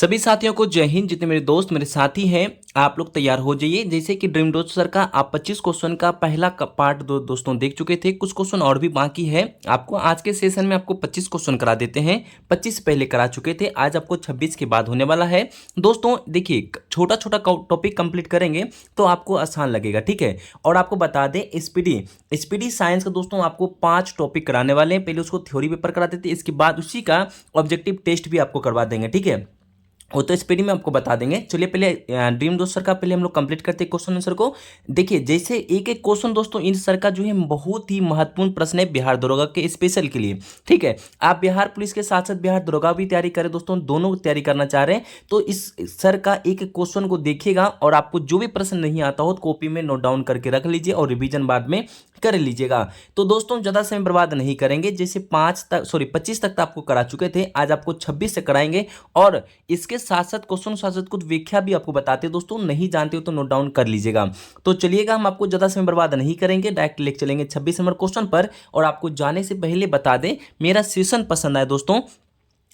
सभी साथियों को जय हिंद। जितने मेरे दोस्त मेरे साथी हैं आप लोग तैयार हो जाइए। जैसे कि ड्रीम दोस्त सर का आप 25 क्वेश्चन का पहला पार्ट दोस्तों देख चुके थे, कुछ क्वेश्चन और भी बाकी है। आपको आज के सेशन में आपको 25 क्वेश्चन करा देते हैं। 25 पहले करा चुके थे, आज आपको 26 के बाद होने वाला है। दोस्तों देखिए, छोटा छोटा टॉपिक कंप्लीट करेंगे तो आपको आसान लगेगा, ठीक है। और आपको बता दें स्पीडी साइंस का दोस्तों आपको 5 टॉपिक कराने वाले हैं। पहले उसको थ्योरी पेपर करा देते हैं, इसके बाद उसी का ऑब्जेक्टिव टेस्ट भी आपको करवा देंगे, ठीक है। वो तो स्पीडी में आपको बता देंगे। चलिए पहले ड्रीम दोस्त सर का पहले हम लोग कंप्लीट करते हैं क्वेश्चन आंसर को। देखिए जैसे एक एक क्वेश्चन दोस्तों इन सर का जो है बहुत ही महत्वपूर्ण प्रश्न है बिहार दरोगा के स्पेशल के लिए, ठीक है। आप बिहार पुलिस के साथ साथ बिहार दरोगा भी तैयारी करें दोस्तों, दोनों तैयारी करना चाह रहे हैं तो इस सर का एक एक क्वेश्चन को देखिएगा और आपको जो भी प्रश्न नहीं आता हो तो कॉपी में नोट डाउन करके रख लीजिए और रिवीजन बाद में कर लीजिएगा। तो दोस्तों ज़्यादा समय बर्बाद नहीं करेंगे। जैसे 25 तक तो आपको करा चुके थे, आज आपको 26 से कराएंगे और इसके साथ साथ क्वेश्चन साथ साथ कुछ व्याख्या भी आपको बताते हैं दोस्तों, नहीं जानते हो तो नोट डाउन कर लीजिएगा। तो चलिएगा, हम आपको ज़्यादा समय बर्बाद नहीं करेंगे, डायरेक्ट लेके चलेंगे 26 नंबर क्वेश्चन पर। और आपको जाने से पहले बता दें, मेरा सेशन पसंद आए दोस्तों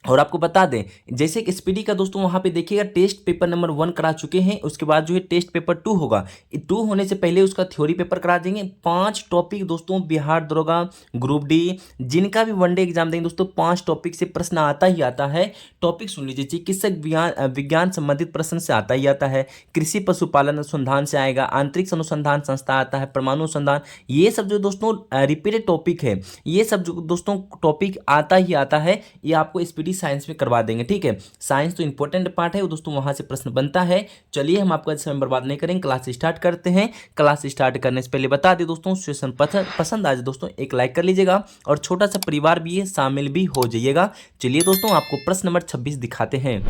और आपको बता दें जैसे कि स्पीडी का दोस्तों वहां पे देखिएगा टेस्ट पेपर नंबर 1 करा चुके हैं, उसके बाद जो है टेस्ट पेपर 2 होगा। 2 होने से पहले उसका थ्योरी पेपर करा देंगे। 5 टॉपिक दोस्तों बिहार दरोगा ग्रुप डी जिनका भी वनडे एग्जाम देंगे दोस्तों, 5 टॉपिक से प्रश्न आता ही आता है। टॉपिक सुन लीजिए, चिकित्सक विज्ञान संबंधित प्रश्न से आता ही आता है, कृषि पशुपालन अनुसंधान से आएगा, अंतरिक्ष अनुसंधान संस्था आता है, परमाणु अनुसंधान, ये सब जो दोस्तों रिपीटेड टॉपिक है, ये सब जो दोस्तों टॉपिक आता ही आता है। ये आपको स्पीडी साइंस में करवा देंगे, ठीक है। साइंस तो इंपॉर्टेंट पार्ट है दोस्तों, वहां से प्रश्न बनता है। चलिए हम आपका समय बर्बाद नहीं करेंगे, क्लास स्टार्ट करते हैं। क्लास स्टार्ट करने से पहले बता दें दोस्तों, सेशन पसंद आ जाए दोस्तों एक लाइक कर लीजिएगा और छोटा सा परिवार भी है, शामिल भी हो जाइएगा। चलिए दोस्तों आपको प्रश्न नंबर 26 दिखाते हैं।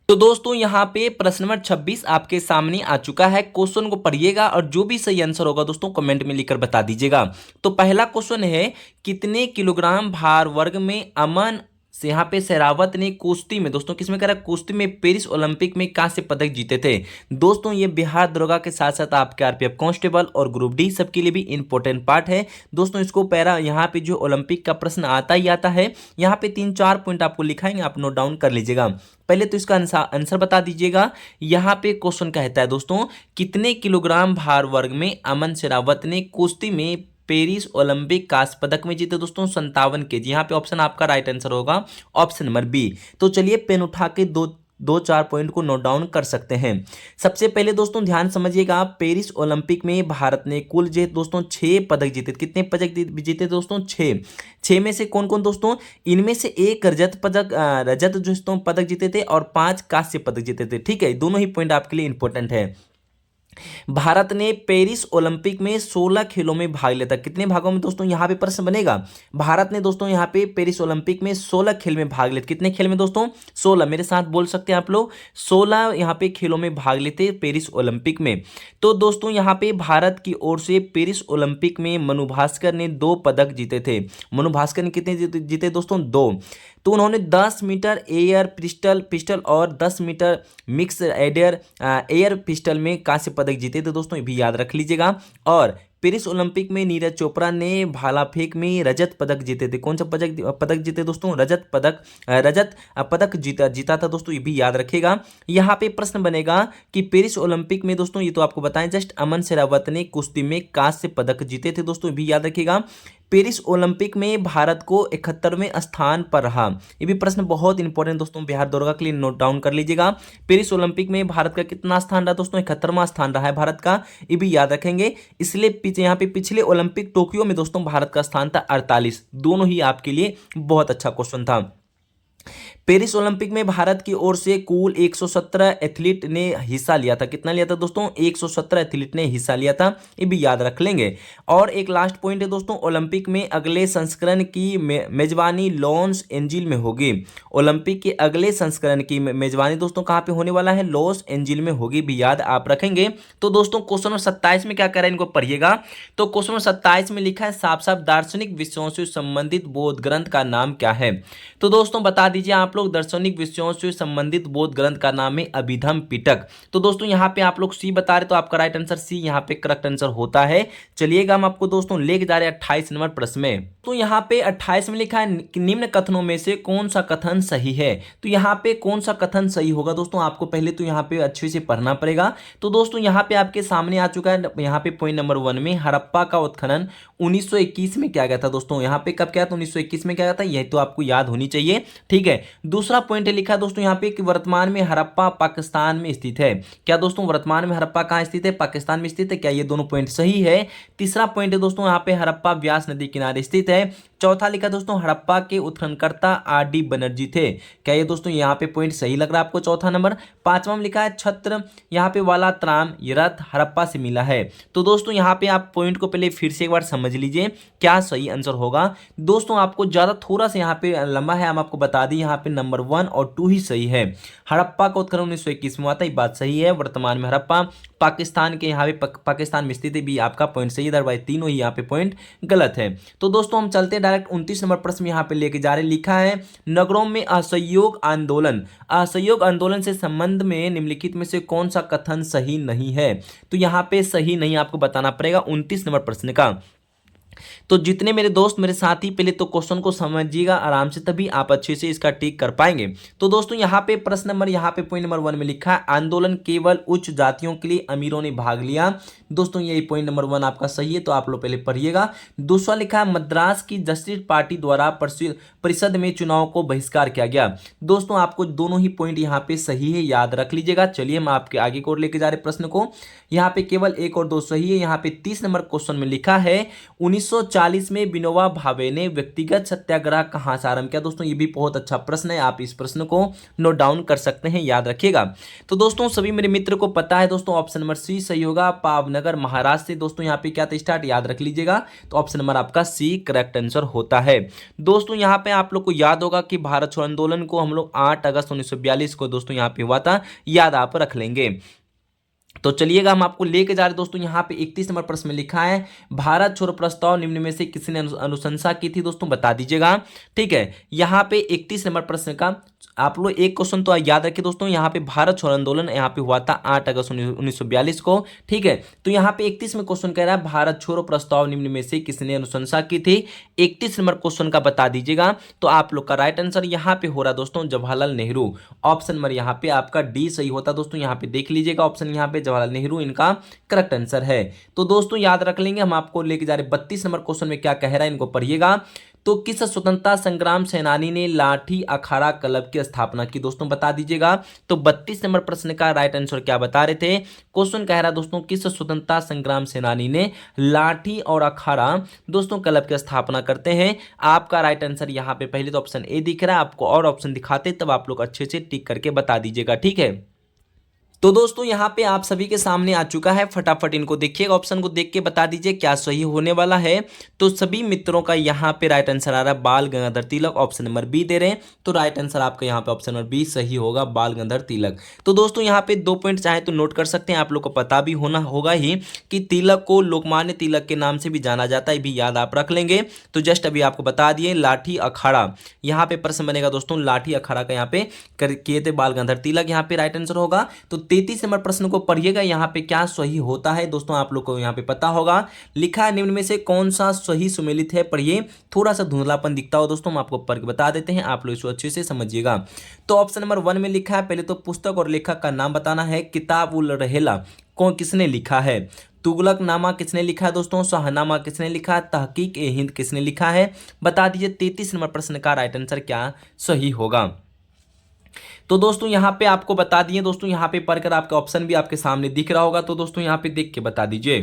तो दोस्तों यहाँ पे प्रश्न नंबर 26 आपके सामने आ चुका है। क्वेश्चन को पढ़िएगा और जो भी सही आंसर होगा दोस्तों कमेंट में लिखकर बता दीजिएगा। तो पहला क्वेश्चन है, कितने किलोग्राम भार वर्ग में अमन से यहाँ पे शेरावत ने कुश्ती में दोस्तों किसमें करा, कुश्ती में पेरिस ओलंपिक में कांस्य पदक जीते थे। दोस्तों ये बिहार दरोगा के साथ साथ आपके आरपीएफ कांस्टेबल और ग्रुप डी सबके लिए भी इंपॉर्टेंट पार्ट है दोस्तों। इसको पैरा यहाँ पे जो ओलंपिक का प्रश्न आता ही आता है। यहाँ पे 3-4 पॉइंट आपको लिखाएंगे, आप नोट डाउन कर लीजिएगा। पहले तो इसका आंसर बता दीजिएगा। यहाँ पे क्वेश्चन कहता है दोस्तों, कितने किलोग्राम भार वर्ग में अमन शेरावत ने कुश्ती में पेरिस ओलंपिक कांस्य पदक में जीते दोस्तों, 57 केजी। यहाँ पे ऑप्शन आपका राइट आंसर होगा ऑप्शन नंबर बी। तो चलिए पेन उठा के दो चार पॉइंट को नोट डाउन कर सकते हैं। सबसे पहले दोस्तों ध्यान समझिएगा, पेरिस ओलंपिक में भारत ने कुल जो दोस्तों 6 पदक जीते। कितने पदक जीते दोस्तों? 6 में से कौन कौन दोस्तों? इनमें से 1 रजत जो पदक जीते थे और 5 कांस्य पदक जीते थे, ठीक है। दोनों ही पॉइंट आपके लिए इंपॉर्टेंट है। भारत ने पेरिस ओलंपिक में 16 खेलों में भाग लिया था। कितने भागों में दोस्तों? यहाँ पे प्रश्न बनेगा। भारत ने दोस्तों यहाँ पे पेरिस ओलंपिक में 16 खेल में भाग लेते। कितने खेल में दोस्तों? 16। मेरे साथ बोल सकते हैं आप लोग, 16 यहाँ पे खेलों में भाग लेते पेरिस ओलंपिक में। तो दोस्तों यहाँ पे भारत की ओर से पेरिस ओलंपिक में मनु भास्कर ने 2 पदक जीते थे। मनु भास्कर ने कितने जीते दोस्तों? 2। तो उन्होंने 10 मीटर एयर पिस्टल और 10 मीटर मिक्स एयर पिस्टल में कांस्य पदक जीते थे दोस्तों, ये भी याद रख लीजिएगा। और पेरिस ओलंपिक में नीरज चोपड़ा ने भाला फेंक में रजत पदक जीते थे। कौन सा पदक जीते दोस्तों? रजत पदक जीता था दोस्तों, ये भी याद रखेगा। यहाँ पे प्रश्न बनेगा कि पेरिस ओलंपिक में दोस्तों, ये तो आपको बताएं जस्ट, अमन शेरावत ने कुश्ती में कांस्य पदक जीते थे दोस्तों, ये भी याद रखिएगा। पेरिस ओलंपिक में भारत को 71वें स्थान पर रहा। ये भी प्रश्न बहुत इंपॉर्टेंट दोस्तों, बिहार दरोगा के लिए नोट डाउन कर लीजिएगा। पेरिस ओलंपिक में भारत का कितना स्थान रहा दोस्तों? 71वां स्थान रहा है भारत का, ये भी याद रखेंगे। इसलिए यहाँ पे पिछले ओलंपिक टोक्यो में दोस्तों भारत का स्थान था 48। दोनों ही आपके लिए बहुत अच्छा क्वेश्चन था। पेरिस ओलंपिक में भारत की ओर से कुल 117 एथलीट ने हिस्सा लिया था। कितना लिया था दोस्तों? 117 एथलीट ने हिस्सा लिया था, ये भी याद रख लेंगे। और एक लास्ट पॉइंट है दोस्तों, ओलंपिक में अगले संस्करण की मेजबानी लॉस एंजिल में होगी। ओलंपिक के अगले संस्करण की मेजबानी दोस्तों कहाँ पे होने वाला है? लॉस एंजिल में होगी, भी याद आप रखेंगे। तो दोस्तों क्वेश्चन नंबर 27 में क्या करें, इनको पढ़िएगा। तो क्वेश्चन नंबर 27 में लिखा है, साफ साफ दार्शनिक विषयों से संबंधित बोध ग्रंथ का नाम क्या है? तो दोस्तों बता दीजिए आप लोग, लोग दार्शनिक विषयों से संबंधित बोध ग्रंथ का नाम है अभिधम पिटक। तो दोस्तों यहाँ पे आप लोग सी बता रहे, तो आपका राइट आंसर सी यहाँ पे करेक्ट आंसर होता है। चलिएगा हम आपको दोस्तों लेके जा रहे हैं 28 नंबर प्रश्न में। तो यहाँ पे 28 में लिखा है कि निम्न कथनों में से कौन सा कथन सही है। तो यहाँ पे कौन सा कथन सही होगा दोस्तों, आपको पहले तो यहाँ पे अच्छे से पढ़ना पड़ेगा। तो दोस्तों यहाँ पे आपके सामने आ चुका है, यहाँ पे पॉइंट नंबर 1 में हड़प्पा का उत्खनन 1921 में किया गया था। दोस्तों यहाँ पे कब किया था, 1921 में किया गया था, यह तो आपको याद होनी चाहिए। ठीक है, दूसरा पॉइंट लिखा है दोस्तों यहाँ पे कि वर्तमान में हड़प्पा पाकिस्तान में स्थित है। क्या दोस्तों वर्तमान में हड़प्पा कहाँ स्थित है, पाकिस्तान में स्थित है, क्या ये दोनों पॉइंट सही है। तीसरा पॉइंट है दोस्तों यहाँ पे हड़प्पा ब्यास नदी किनारे स्थित है। चौथा लिखा दोस्तों हड़प्पा के उत्खननकर्ता आर.डी. बनर्जी थे। क्या ये दोस्तों यहाँ पे पॉइंट सही लग रहा है आपको, चौथा नंबर। पांचवा में लिखा है छत्र यहाँ पे वाला त्राम ये रथ हड़प्पा से मिला है। तो दोस्तों यहाँ पे आप पॉइंट को पहले फिर से एक बार समझ लीजिए क्या सही आंसर होगा। दोस्तों आपको ज्यादा थोड़ा सा यहाँ पे लंबा है, हम आपको बता दें यहाँ पे नंबर 1 और 2 ही सही है। हड़प्पा का उत्खनन 1921 में हुआ था, ये बात सही है। वर्तमान में हड़प्पा पाकिस्तान के यहाँ पे पाकिस्तान में स्थित है, भी आपका पॉइंट सही है। अदरवाइज तीनों ही यहाँ पे पॉइंट गलत है। तो दोस्तों हम चलते हैं डायरेक्ट 29 नंबर प्रश्न यहाँ पे लेके जा रहे। लिखा है नगरों में असहयोग आंदोलन से संबंध में निम्नलिखित में से कौन सा कथन सही नहीं है। तो यहाँ पे सही नहीं आपको बताना पड़ेगा 29 नंबर प्रश्न का। तो जितने मेरे दोस्त मेरे साथी पहले तो क्वेश्चन को समझिएगा आराम से, तभी आप अच्छे से इसका टिक कर पाएंगे। तो दोस्तों यहाँ पे प्रश्न नंबर यहाँ पे पॉइंट नंबर 1 में लिखा है आंदोलन केवल उच्च जातियों के लिए अमीरों ने भाग लिया। दोस्तों यही पॉइंट नंबर 1 आपका सही है, तो आप लोग पहले पढ़िएगा। दूसरा लिखा है मद्रास की जस्टिस पार्टी द्वारा परिषद में चुनाव को बहिष्कार किया गया। दोस्तों आपको दोनों ही पॉइंट यहाँ पे सही है, याद रख लीजिएगा। चलिए हम आपके आगे की ओर लेके जा रहे प्रश्न को। यहाँ पे केवल 1 और 2 सही है। यहाँ पे 30 नंबर क्वेश्चन में लिखा है 1940 में विनोबा भावे ने व्यक्तिगत सत्याग्रह कहां से आरंभ किया। दोस्तों ये भी बहुत अच्छा प्रश्न है, आप इस प्रश्न को नोट डाउन कर सकते हैं, याद रखिएगा। तो दोस्तों सभी मेरे मित्र को पता है दोस्तों ऑप्शन नंबर सी सही होगा, पावनगर महाराष्ट्र से। दोस्तों यहाँ पे क्या था स्टार्ट, याद रख लीजिएगा। तो ऑप्शन नंबर आपका सी करेक्ट आंसर होता है। दोस्तों यहाँ पे आप लोग को याद होगा कि भारत छोड़ो आंदोलन को हम लोग 8 अगस्त 1942 को दोस्तों यहाँ पे हुआ था, याद आप रख लेंगे। तो चलिएगा हम आपको लेके जा रहे दोस्तों यहाँ पे 31 नंबर प्रश्न में लिखा है भारत छोड़ो प्रस्ताव निम्न में से किसने अनुशंसा की थी। दोस्तों बता दीजिएगा। ठीक है, यहाँ पे 31 नंबर प्रश्न का आप लोग एक क्वेश्चन तो याद रखिए दोस्तों, यहाँ पे भारत छोड़ो आंदोलन यहाँ पे हुआ था 8 अगस्त 1942 को। ठीक है, तो यहाँ पे 31 में क्वेश्चन कह रहा है भारत छोड़ो प्रस्ताव निम्न में से किसने अनुशंसा की थी। 31 नंबर क्वेश्चन का बता दीजिएगा। तो आप लोग का राइट आंसर यहाँ पे हो रहा दोस्तों जवाहरलाल नेहरू। ऑप्शन नंबर यहाँ पे आपका डी सही होता। दोस्तों यहाँ पे देख लीजिएगा, ऑप्शन यहाँ पे जवाहरलाल नेहरू इनका करेक्ट आंसर है। तो दोस्तों याद रख लेंगे। हम आपको लेके जा रहे 32 नंबर क्वेश्चन में क्या कह रहा है, इनको पढ़िएगा। तो किस स्वतंत्रता संग्राम सेनानी ने लाठी अखाड़ा क्लब की स्थापना की। दोस्तों बता दीजिएगा। तो 32 नंबर प्रश्न का राइट आंसर क्या बता रहे थे, क्वेश्चन कह रहा दोस्तों किस स्वतंत्रता संग्राम सेनानी ने लाठी और अखाड़ा दोस्तों क्लब की स्थापना करते हैं। आपका राइट आंसर यहाँ पे पहले तो ऑप्शन ए दिख रहा है, आपको और ऑप्शन दिखाते तब आप लोग अच्छे से टिक करके बता दीजिएगा। ठीक है, तो दोस्तों यहाँ पे आप सभी के सामने आ चुका है, फटाफट इनको देखिएगा, ऑप्शन को देख के बता दीजिए क्या सही होने वाला है। तो सभी मित्रों का यहाँ पे राइट आंसर आ रहा है बाल Gangadhar Tilak, option number B दे रहे हैं। तो राइट आंसर आपका यहाँ पे ऑप्शन नंबर बी सही होगा, बाल गंगाधर तिलक। तो दोस्तों यहाँ पे 2 पॉइंट चाहे तो नोट कर सकते हैं, आप लोग को पता भी होना होगा ही कि तिलक को लोकमान्य तिलक के नाम से भी जाना जाता है, भी याद आप रख लेंगे। तो जस्ट अभी आपको बता दिए लाठी अखाड़ा, यहाँ पे प्रश्न बनेगा दोस्तों लाठी अखाड़ा का यहाँ पे किए थे बाल गंगाधर तिलक, यहाँ पे राइट आंसर होगा। तो 33 नंबर प्रश्न को पढ़िएगा, यहाँ पे क्या सही होता है दोस्तों आप लोग को यहाँ पे पता होगा। लिखा है निम्न में से कौन सा सही सुमेलित है, पढ़िए। थोड़ा सा धुंधलापन दिखता हो दोस्तों, हम आपको पढ़ के बता देते हैं, आप लोग इसको अच्छे से समझिएगा। तो ऑप्शन नंबर 1 में लिखा है, पहले तो पुस्तक और लेखक का नाम बताना है। किताब उल रहेला कौन किसने लिखा है। तुगलकनामा किसने लिखा है दोस्तों। शाहनामा किसने लिखा है। तहकीक ए हिंद किसने लिखा है, बता दीजिए। 33 नंबर प्रश्न का राइट आंसर क्या सही होगा। तो दोस्तों यहाँ पे आपको बता दिए दोस्तों, यहाँ पे पढ़कर आपका ऑप्शन भी आपके सामने दिख रहा होगा। तो दोस्तों यहाँ पे देख के बता दीजिए।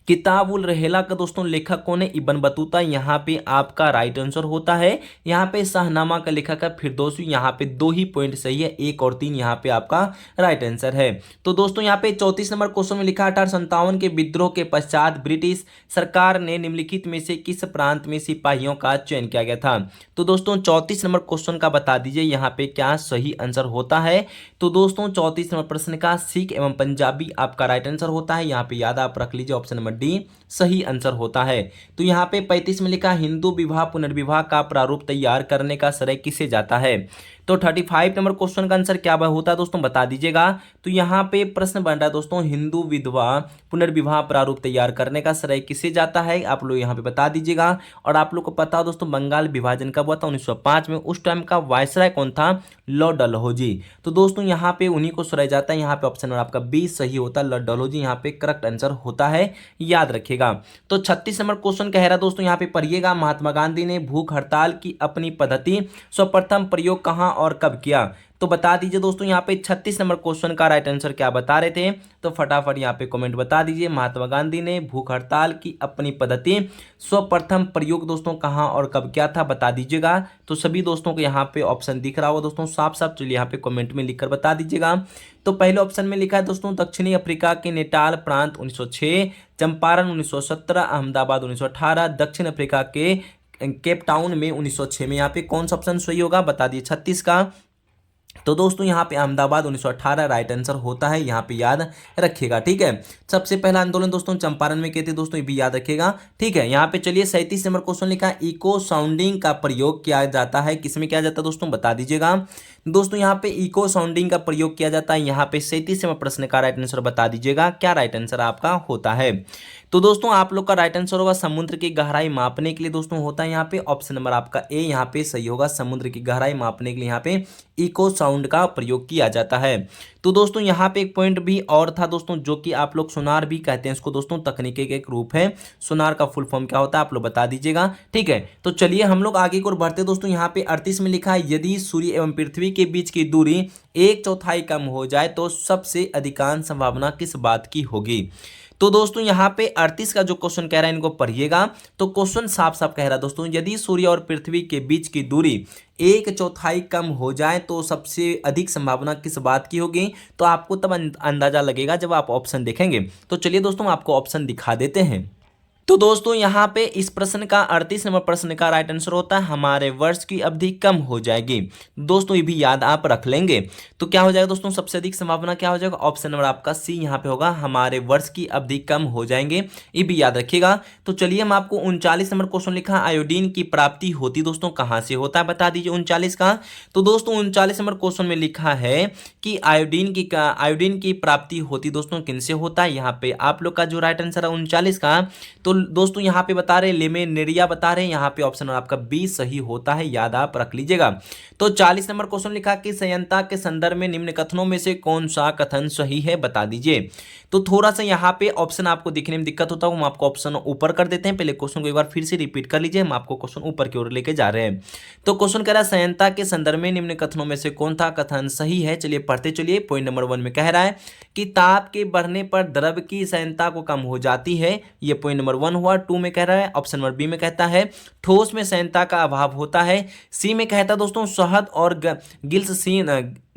किताब उल रहेला का दोस्तों लेखक कौन है, इब्न बतूता, यहाँ पे आपका राइट आंसर होता है। यहाँ पे शाहनामा का लेखक है फिरदौसी, यहाँ पे 2 ही पॉइंट सही है, 1 और 3 यहाँ पे आपका राइट आंसर है। तो दोस्तों यहाँ पे 34 नंबर क्वेश्चन में लिखा 1857 के विद्रोह के पश्चात ब्रिटिश सरकार ने निम्नलिखित में से किस प्रांत में सिपाहियों का चयन किया गया था। तो दोस्तों 34 नंबर क्वेश्चन का बता दीजिए यहाँ पे क्या सही आंसर होता है। तो दोस्तों 34 नंबर प्रश्न का सिख एवं पंजाबी आपका राइट आंसर होता है, यहाँ पे याद आप रख लीजिए ऑप्शन नंबर डी सही आंसर होता है। तो यहाँ पे 35 में लिखा हिंदू विवाह पुनर्विवाह का प्रारूप तैयार करने का श्रेय किसे जाता है। तो 35 नंबर क्वेश्चन का आंसर क्या होता है दोस्तों, बता दीजिएगा। तो यहाँ पे प्रश्न बन रहा है दोस्तों, हिंदू विधवा पुनर्विवाह प्रारूप तैयार करने का श्रेय किसे जाता है, आप लोग यहाँ पे बता दीजिएगा। और आप लोग को पता हो दोस्तों, बंगाल विभाजन कब हुआ था, 1905 में। उस टाइम का वायसराय कौन था, लॉर्ड डलहौजी। तो दोस्तों यहाँ पे उन्हीं को श्रेय जाता है। यहाँ पे ऑप्शन नंबर आपका बी सही होता है, लॉर्ड डलहौजी यहाँ पे करेक्ट आंसर होता है, याद रखिएगा। तो 36 नंबर क्वेश्चन कह रहा है दोस्तों, यहाँ पे पढ़िएगा, महात्मा गांधी ने भूख हड़ताल की अपनी पद्धति सर्वप्रथम प्रयोग कहां और कब किया। तो बता दीजिए दोस्तों, यहाँ पे 36 नंबर क्वेश्चन का राइट आंसर क्या बता रहे थे, तो फटाफट यहाँ पे कमेंट बता दीजिए। महात्मा गांधी ने भूख हड़ताल की अपनी पद्धति सर्वप्रथम प्रयोग दोस्तों कहां और कब किया था, बता दीजिएगा। तो सभी दोस्तों को यहाँ पे ऑप्शन दिख रहा होगा दोस्तों साफ साफ, चलिए यहाँ पे कमेंट में लिखकर बता दीजिएगा। तो पहले ऑप्शन में लिखा है दोस्तों, दक्षिणी अफ्रीका के नेटाल प्रांत 1906, चंपारण 1917, अहमदाबाद 1918, दक्षिण अफ्रीका के केप टाउन में 1906 में। यहाँ पे कौन सा ऑप्शन सही होगा, बता दिए 36 का। तो दोस्तों यहाँ पे अहमदाबाद 1918 राइट आंसर होता है, यहाँ पे याद रखिएगा, ठीक है। सबसे पहला आंदोलन दोस्तों चंपारण में किए थे दोस्तों, ये भी याद रखिएगा, ठीक है। यहाँ पे चलिए 37 नंबर क्वेश्चन लिखा, इको साउंडिंग का प्रयोग किया जाता है, किसमें किया जाता है दोस्तों, बता दीजिएगा। दोस्तों यहाँ पे इको साउंडिंग का प्रयोग किया जाता है, यहाँ पे 37 नंबर प्रश्न का राइट आंसर बता दीजिएगा, क्या राइट आंसर आपका होता है। तो दोस्तों आप लोग का राइट आंसर होगा समुद्र की गहराई मापने के लिए दोस्तों होता है यहाँ पे ऑप्शन नंबर आपका ए यहाँ पे सही होगा। समुद्र की गहराई मापने के लिए यहाँ पे इको साउंड का प्रयोग किया जाता है। तो दोस्तों यहाँ पे एक पॉइंट भी और था दोस्तों, जो कि आप लोग सोनार भी कहते हैं इसको दोस्तों, तकनीकी का एक रूप है। सोनार का फुल फॉर्म क्या होता है आप लोग बता दीजिएगा, ठीक है। तो चलिए हम लोग आगे की ओर बढ़ते दोस्तों। यहाँ पे 38 में लिखा है, यदि सूर्य एवं पृथ्वी के बीच की दूरी 1/4 कम हो जाए तो सबसे अधिकांश संभावना किस बात की होगी। तो दोस्तों यहाँ पे 38 का जो क्वेश्चन कह रहा है इनको पढ़िएगा। तो क्वेश्चन साफ साफ कह रहा है दोस्तों, यदि सूर्य और पृथ्वी के बीच की दूरी 1/4 कम हो जाए तो सबसे अधिक संभावना किस बात की होगी। तो आपको तब अंदाजा लगेगा जब आप ऑप्शन देखेंगे। तो चलिए दोस्तों आपको ऑप्शन दिखा देते हैं। तो दोस्तों यहाँ पे इस प्रश्न का 38 नंबर प्रश्न का राइट आंसर होता है, हमारे वर्ष की अवधि कम हो जाएगी। दोस्तों ये भी याद आप रख लेंगे। तो क्या हो जाएगा दोस्तों, सबसे अधिक संभावना क्या हो जाएगा, ऑप्शन नंबर आपका सी यहाँ पे होगा, हमारे वर्ष की अवधि कम हो जाएंगे, ये भी याद रखिएगा। तो चलिए हम आपको 39 नंबर क्वेश्चन लिखा, आयोडीन की प्राप्ति होती दोस्तों कहाँ से होता है, बता दीजिए 39 का। तो दोस्तों 39 नंबर क्वेश्चन में लिखा है कि आयोडीन की प्राप्ति होती दोस्तों किनसे होता है। यहाँ पे आप लोग का जो राइट आंसर है 39 का, तो दोस्तों यहाँ पे बता रहे लेमेनेरिया बता रहे हैं, यहाँ पे ऑप्शन आपका बी सही होता है, याद आप रख लीजिएगा। तो 40 नंबर क्वेश्चन लिखा कि संयंता के संदर्भ में निम्न कथनों में से कौन सा कथन सही है, बता दीजिए। तो थोड़ा सा यहाँ पे ऑप्शन आपको दिखने में दिक्कत होता है, हम आपको ऑप्शन ऊपर कर देते हैं। पहले क्वेश्चन को एक बार फिर से रिपीट कर लीजिए, हम आपको क्वेश्चन ऊपर की ओर लेके जा रहे हैं। तो क्वेश्चन कह रहा है संयंता के संदर्भ में निम्न कथनों में से कौन सा कथन सही है। चलिए पढ़ते चलिए। पॉइंट नंबर 1 में कह रहा है कि ताप के बढ़ने पर द्रव की संयंता को कम हो जाती है, ये पॉइंट नंबर 1 हुआ। 2 में कह रहा है, ऑप्शन नंबर बी में कहता है ठोस में संयंता का अभाव होता है। सी में कहता है दोस्तों शहद और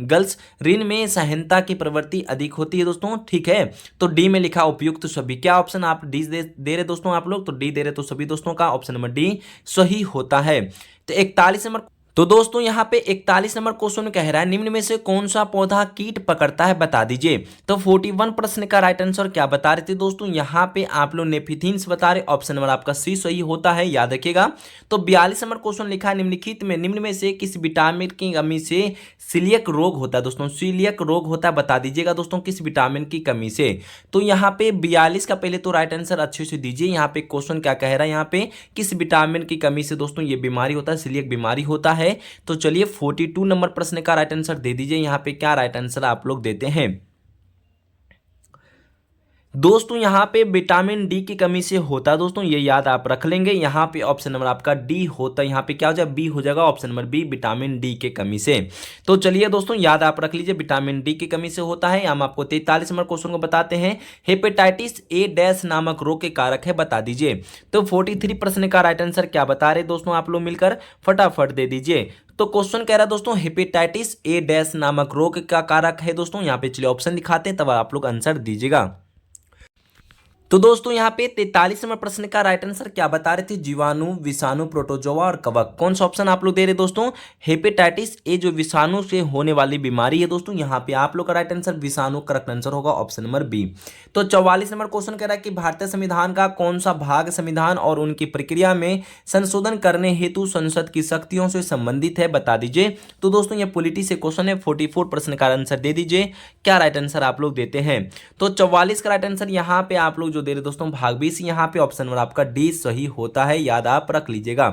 गल्स ऋण में सहनता की प्रवृत्ति अधिक होती है दोस्तों, ठीक है। तो डी में लिखा उपयुक्त सभी, क्या ऑप्शन आप डी दे रहे दोस्तों आप लोग, तो डी दे रहे, तो सभी दोस्तों का ऑप्शन नंबर डी सही होता है। तो 41 नंबर, तो दोस्तों यहाँ पे 41 नंबर क्वेश्चन कह रहा है निम्न में से कौन सा पौधा कीट पकड़ता है, बता दीजिए। तो 41 प्रश्न का राइट आंसर क्या बता रहे थे दोस्तों, यहाँ पे आप लोग नेफिथिन्स बता रहे, ऑप्शन नंबर आपका सी सही होता है, याद रखिएगा। तो 42 नंबर क्वेश्चन लिखा है निम्न में से किस विटामिन की कमी से सीलियक रोग होता है दोस्तों, सीलियक रोग होता है, बता दीजिएगा दोस्तों किस विटामिन की कमी से। तो यहाँ पे 42 का पहले तो राइट आंसर अच्छे से दीजिए। यहाँ पे क्वेश्चन क्या कह रहा है, यहाँ पे किस विटामिन की कमी से दोस्तों ये बीमारी होता है, सीलियक बीमारी होता है। तो चलिए 42 नंबर प्रश्न का राइट आंसर दे दीजिए। यहां पे क्या राइट आंसर आप लोग देते हैं दोस्तों, यहाँ पे विटामिन डी की कमी से होता है दोस्तों, ये याद आप रख लेंगे। यहाँ पे ऑप्शन नंबर आपका डी होता है, यहाँ पे क्या हो जाएगा, बी हो जाएगा, option number B vitamin D के कमी से। तो चलिए दोस्तों याद आप रख लीजिए, विटामिन डी की कमी से होता है। हम आपको 43 नंबर क्वेश्चन को बताते हैं, हेपेटाइटिस ए डैश नामक रोग के कारक है, बता दीजिए। तो 43 प्रश्न का राइट आंसर क्या बता रहे दोस्तों, आप लोग मिलकर फटाफट दे दीजिए। तो क्वेश्चन कह रहा है दोस्तों हेपेटाइटिस ए डैश नामक रोग का कारक है दोस्तों, यहाँ पे चलिए ऑप्शन दिखाते हैं तब आप लोग आंसर दीजिएगा। तो दोस्तों यहाँ पे 43 नंबर प्रश्न का राइट आंसर क्या बता रहे थे, जीवाणु, विषाणु, प्रोटोजोआ और कवक। कौन सा ऑप्शन आप लोग दे रहे दोस्तों, हेपेटाइटिस ए जो विषाणु से होने वाली बीमारी है दोस्तों, यहाँ पे आप लोग का राइट आंसर विषाणु करेक्ट आंसर होगा ऑप्शन नंबर बी। तो 44 नंबर क्वेश्चन कह रहा है कि भारतीय संविधान का कौन सा भाग संविधान और उनकी प्रक्रिया में संशोधन करने हेतु संसद की शक्तियों से संबंधित है, बता दीजिए। तो दोस्तों ये पॉलिटी से क्वेश्चन है, 44 प्रश्न का आंसर दे दीजिए, क्या राइट आंसर आप लोग देते हैं। तो 44 का राइट आंसर यहाँ पे आप लोग जो दे रहे दोस्तों भाग 20, यहाँ पे ऑप्शन नंबर आपका डी सही होता है, याद आप रख लीजिएगा।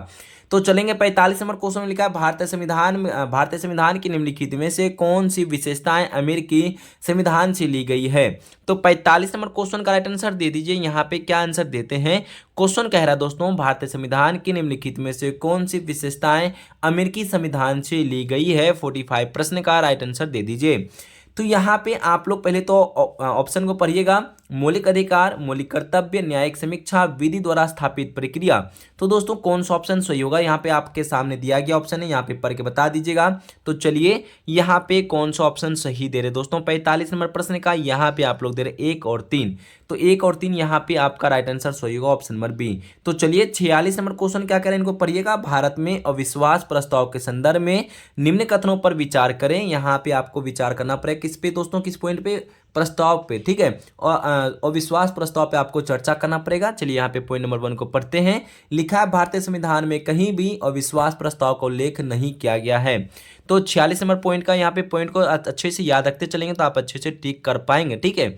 तो चलेंगे 45 नंबर क्वेश्चन में लिखा है भारतीय संविधान की निम्नलिखित में से कौन सी विशेषताएं अमेरिकी संविधान से ली गई है। तो 45 नंबर क्वेश्चन का राइट आंसर दे दीजिए, यहाँ पे क्या आंसर देते हैं। क्वेश्चन कह रहा है दोस्तों भारतीय संविधान की निम्नलिखित में से कौन सी विशेषताएं अमेरिकी संविधान से ली गई है, 45 प्रश्न का राइट आंसर दे दीजिए। तो यहाँ पे आप लोग पहले तो ऑप्शन को पढ़िएगा, मौलिक अधिकार, मौलिक कर्तव्य, न्यायिक समीक्षा, विधि द्वारा स्थापित प्रक्रिया। तो दोस्तों कौन सा ऑप्शन सही होगा, यहाँ पे आपके सामने दिया गया ऑप्शन है, यहाँ पे पढ़ के बता दीजिएगा। तो चलिए यहाँ पे कौन सा ऑप्शन सही दे रहे दोस्तों 45 नंबर प्रश्न का, यहाँ पे आप लोग दे रहे 1 और 3। तो 1 और 3 यहाँ पे आपका राइट आंसर सही होगा ऑप्शन नंबर बी। तो चलिए 46 नंबर क्वेश्चन क्या करें, इनको पढ़िएगा। भारत में अविश्वास प्रस्ताव के संदर्भ में निम्न कथनों पर विचार करें। यहाँ पे आपको विचार करना पड़ेगा किस पे दोस्तों, किस पॉइंट पे, प्रस्ताव पे, ठीक है। और अविश्वास प्रस्ताव पे आपको चर्चा करना पड़ेगा। चलिए यहाँ पे पॉइंट नंबर 1 को पढ़ते हैं। लिखा है भारतीय संविधान में कहीं भी अविश्वास प्रस्ताव का उल्लेख नहीं किया गया है। तो 46 नंबर पॉइंट का यहाँ पे पॉइंट को अच्छे से याद रखते चलेंगे तो आप अच्छे से टिक कर पाएंगे, ठीक है।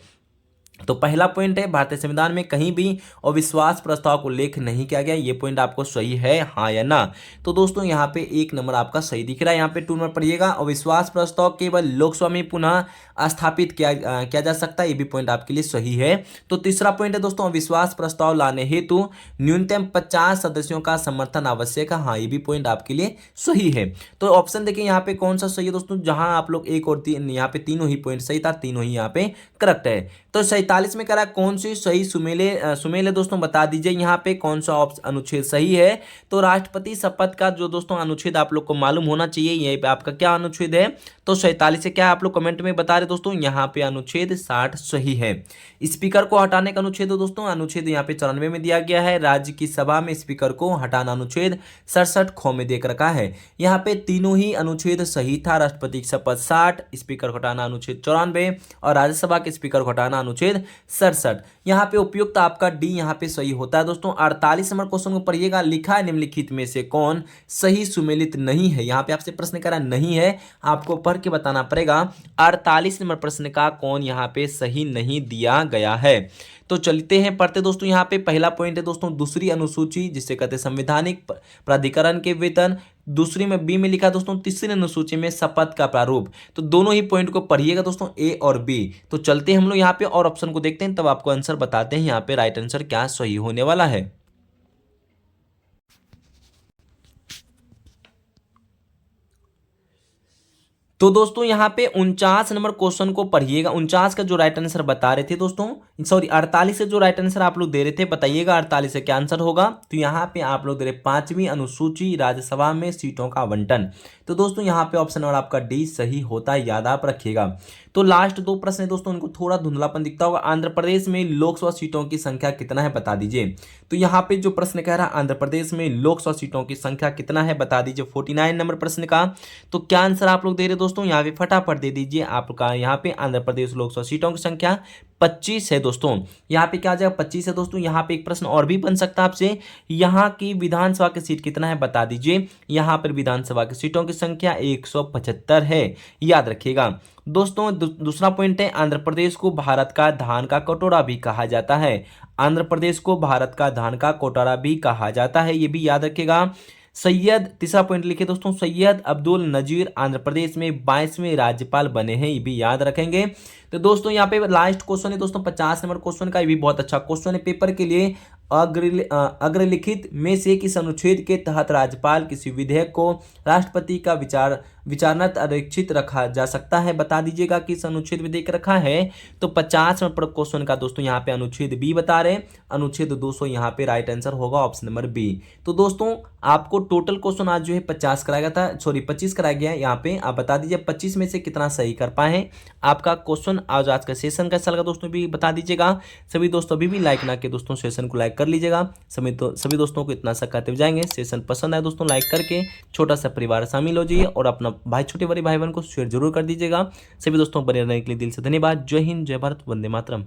तो पहला पॉइंट है भारतीय संविधान में कहीं भी अविश्वास प्रस्ताव को उल्लेख नहीं किया गया, ये पॉइंट आपको सही है हाँ या ना। तो दोस्तों यहाँ पे 1 नंबर आपका सही दिख रहा है। यहाँ पे 2 नंबर पढ़िएगा, अविश्वास प्रस्ताव केवल लोकसभा में पुनः स्थापित किया जा सकता है, ये भी पॉइंट आपके लिए सही है। तो तीसरा पॉइंट है दोस्तों, अविश्वास प्रस्ताव लाने हेतु न्यूनतम 50 सदस्यों का समर्थन आवश्यक है, हाँ ये भी पॉइंट आपके लिए सही है। तो ऑप्शन देखिए यहाँ पे कौन सा सही है दोस्तों, जहां आप लोग 1 और 3, यहाँ पे तीनों ही पॉइंट सही था, तीनों ही यहाँ पे करेक्ट है। तो 47 में कह रहा है कौन सी सही सुमेले दोस्तों बता दीजिए, यहाँ पे कौन सा अनुच्छेद सही है। तो राष्ट्रपति शपथ का जो दोस्तों अनुच्छेद आप लोग को मालूम होना चाहिए, ये आपका क्या अनुच्छेद है। तो 47 से क्या आप लोग कमेंट में बता रहे दोस्तों, यहाँ पे अनुच्छेद 60 सही है। स्पीकर को हटाने का अनुच्छेद दोस्तों, अनुच्छेद यहाँ पे 94 में दिया गया है। राज्य की सभा में स्पीकर को हटाना अनुच्छेद 67 ख में देख रखा है। यहाँ पे तीनों ही अनुच्छेद सही था, राष्ट्रपति की शपथ 60, स्पीकर को हटाना अनुच्छेद 94 और राज्यसभा के स्पीकर को हटाना अनुच्छेद 67। यहाँ पे उपयुक्त आपका डी यहाँ पे सही होता है दोस्तों। 48 नंबर क्वेश्चन को पढ़िएगा, लिखा है निम्नलिखित में से कौन सही सुमेलित नहीं है। यहाँ पे आपसे प्रश्न करा नहीं है, आपको पढ़ के बताना पड़ेगा 48 नंबर प्रश्न का कौन यहाँ पे सही नहीं दिया गया है। तो चलते हैं पढ़ते दोस्तों। यहाँ पे पहला पॉइंट है दोस्तों दूसरी अनुसूची, जिसे कहते हैं संवैधानिक प्राधिकरण के वेतन। दूसरी में बी में लिखा दोस्तों तीसरी अनुसूची में शपथ का प्रारूप। तो दोनों ही पॉइंट को पढ़िएगा दोस्तों, ए और बी। तो चलते हम लोग यहाँ पे और ऑप्शन को देखते हैं, तब आपको आंसर बताते हैं यहाँ पे राइट आंसर क्या सही होने वाला है। तो दोस्तों यहाँ पे 49 नंबर क्वेश्चन को पढ़िएगा। 49 का जो राइट आंसर बता रहे थे दोस्तों, सॉरी 48 से जो राइट आंसर आप लोग दे रहे थे, बताइएगा 48 से क्या आंसर होगा। तो यहाँ पे आप लोग दे रहे 5वीं अनुसूची राज्यसभा में सीटों का आवंटन। तो दोस्तों यहाँ पे ऑप्शन और आपका डी सही होता है, याद आप रखिएगा। तो लास्ट 2 प्रश्न है दोस्तों, उनको थोड़ा धुंधलापन दिखता होगा। आंध्र प्रदेश में लोकसभा सीटों की संख्या कितना है बता दीजिए। तो यहाँ पे जो प्रश्न कह रहा है आंध्र प्रदेश में लोकसभा सीटों की संख्या कितना है बता दीजिए, 49 नंबर प्रश्न का। तो क्या आंसर आप लोग दे रहे दोस्तों, यहाँ पे फटाफट दे दीजिए। आपका यहाँ पे आंध्र प्रदेश लोकसभा सीटों की संख्या 25 है दोस्तों। यहाँ पे क्या आ जाएगा 25 है दोस्तों। यहाँ पे एक प्रश्न और भी बन सकता है आपसे, यहाँ की विधानसभा की सीट कितना है बता दीजिए। यहाँ पर विधानसभा की सीटों की संख्या 175 है, याद रखिएगा दोस्तों। दूसरा पॉइंट है, आंध्र प्रदेश को भारत का धान का कटोरा भी कहा जाता है। आंध्र प्रदेश को भारत का धान का कटोरा भी कहा जाता है, ये भी याद रखिएगा। सैयद, तीसरा पॉइंट लिखे दोस्तों, सैयद अब्दुल नजीर आंध्र प्रदेश में 22वें राज्यपाल बने हैं, ये भी याद रखेंगे। तो दोस्तों यहाँ पे लास्ट क्वेश्चन है दोस्तों 50 नंबर क्वेश्चन का, ये भी बहुत अच्छा क्वेश्चन है पेपर के लिए। अग्रलिखित में से किस अनुच्छेद के तहत राज्यपाल किसी विधेयक को राष्ट्रपति का विचारणार्थ आरक्षित रखा जा सकता है? बता दीजिएगा किस अनुच्छेद में देख रखा है। तो 50 नंबर क्वेश्चन का दोस्तों यहाँ पे अनुच्छेद बी बता रहे हैं, अनुच्छेद 200 यहाँ पे राइट आंसर होगा ऑप्शन नंबर बी। तो दोस्तों आपको टोटल क्वेश्चन आज जो है 50 कराया गया था, सॉरी 25 कराया गया है। यहाँ पे आप बता दीजिए 25 में से कितना सही कर पाए हैं। आपका क्वेश्चन आज का सेशन कैसा लगा दोस्तों भी बता दीजिएगा। सभी दोस्तों अभी भी लाइक ना के दोस्तों सेशन को लाइक कर लीजिएगा। सभी दोस्तों को इतना सा कहते हुए जाएंगे, सेशन पसंद आए दोस्तों लाइक करके छोटा सा परिवार शामिल हो जाइए और अपना भाई छोटे बड़े भाई बहन को शेयर जरूर कर दीजिएगा। सभी दोस्तों बने रहने के लिए दिल से धन्यवाद। जय हिंद, जय भारत, वंदे मातरम।